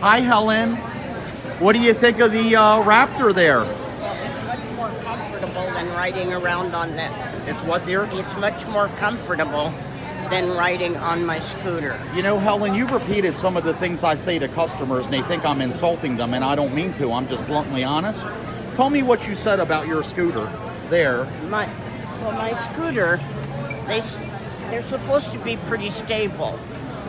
Hi, Helen. What do you think of the Raptor there? Well, it's much more comfortable than riding around on that. It's what, dear? It's much more comfortable than riding on my scooter. You know, Helen, you repeated some of the things I say to customers, and they think I'm insulting them, and I don't mean to. I'm just bluntly honest. Tell me what you said about your scooter there. My scooter, they're supposed to be pretty stable,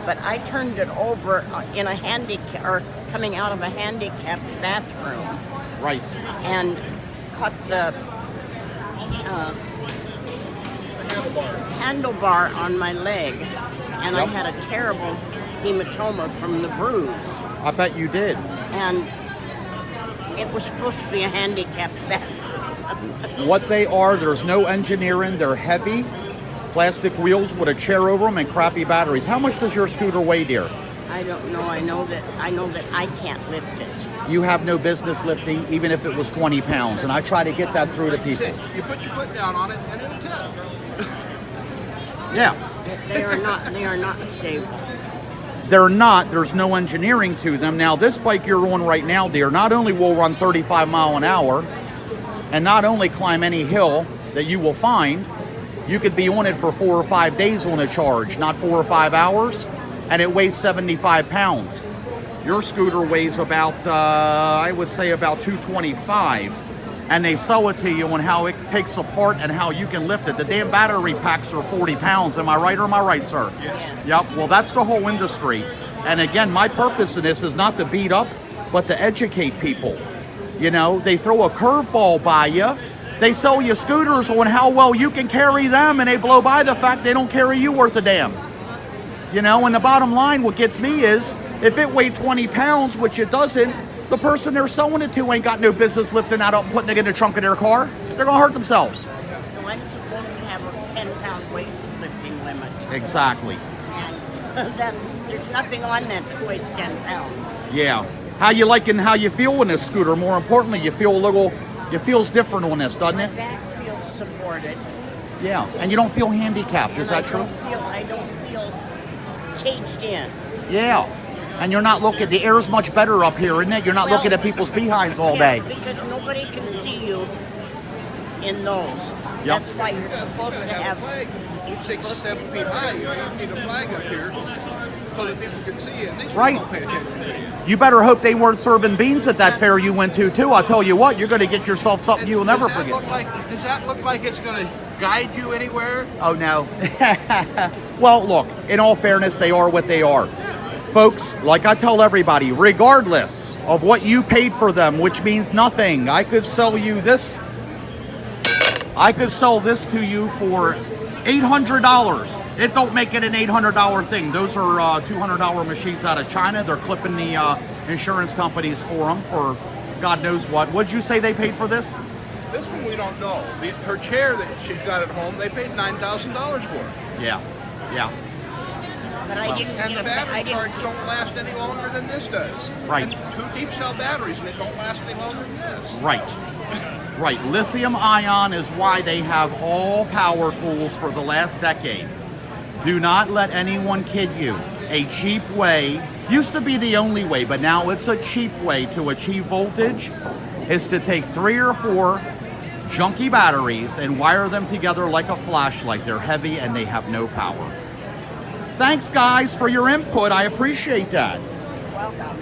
but I turned it over in a coming out of a handicapped bathroom. Right. And caught the handlebar on my leg, and I had a terrible hematoma from the bruise. I bet you did. And it was supposed to be a handicapped bathroom. What they are, there's no engineering. They're heavy, plastic wheels with a chair over them and crappy batteries. How much does your scooter weigh, dear? I don't know. I know that I can't lift it. You have no business lifting, even if it was 20 pounds, and I try to get that through to people. You put your foot down on it, and it'll tip. Yeah. They are not stable. They're not. There's no engineering to them. Now, this bike you're on right now, dear, not only will run 35 mile an hour, and not only climb any hill that you will find, you could be on it for 4 or 5 days on a charge, not 4 or 5 hours, and it weighs 75 pounds. Your scooter weighs about, I would say about 225, and they sell it to you on how it takes apart and how you can lift it. The damn battery packs are 40 pounds. Am I right or am I right, sir? Yes. Yep. Well, that's the whole industry. And again, my purpose in this is not to beat up, but to educate people. You know, they throw a curveball by you. They sell you scooters on how well you can carry them, and they blow by the fact they don't carry you worth a damn. You know, and the bottom line, what gets me is, if it weighed 20 pounds, which it doesn't, the person they're selling it to ain't got no business lifting that up and putting it in the trunk of their car. They're going to hurt themselves. So I'm supposed to have a 10-pound weightlifting limit. Exactly. And there's nothing on that weighs 10 pounds. Yeah. How you liking how you feel in this scooter? More importantly, it feels different on this, doesn't My it? back feels supported. Yeah. And you don't feel handicapped, is And that true? I don't feel caged in. Yeah. And you're not looking, the air's much better up here, isn't it? You're not looking at people's behinds all day. Because nobody can see you in those. Yep. That's why you're supposed to have. Flag. You're 6 to supposed 7 feet high. You need a flag up here so that people can see you. And they Right. don't pay attention to you. You better hope they weren't serving beans at that fair you went to, too. I'll tell you what, you're going to get yourself something you'll never forget. Does that look like it's going to guide you anywhere? Oh, no. Well, look, in all fairness, they are what they are. Folks, like I tell everybody, regardless of what you paid for them, which means nothing, I could sell this to you for $800. It don't make it an $800 thing. Those are $200 machines out of China. They're clipping the insurance companies for them for God knows what. What'd you say they paid for this? This one we don't know. Her chair that she's got at home, they paid $9,000 for. Yeah, yeah. But I didn't And get the a battery I didn't charge don't last any longer than this does. Right. And 2 deep cell batteries, and it don't last any longer than this. Right. Right. Lithium ion is why they have all power tools for the last decade. Do not let anyone kid you. A cheap way, used to be the only way, but now it's a cheap way to achieve voltage, is to take 3 or 4 junky batteries and wire them together like a flashlight. They're heavy and they have no power. Thanks, guys, for your input. I appreciate that. Welcome.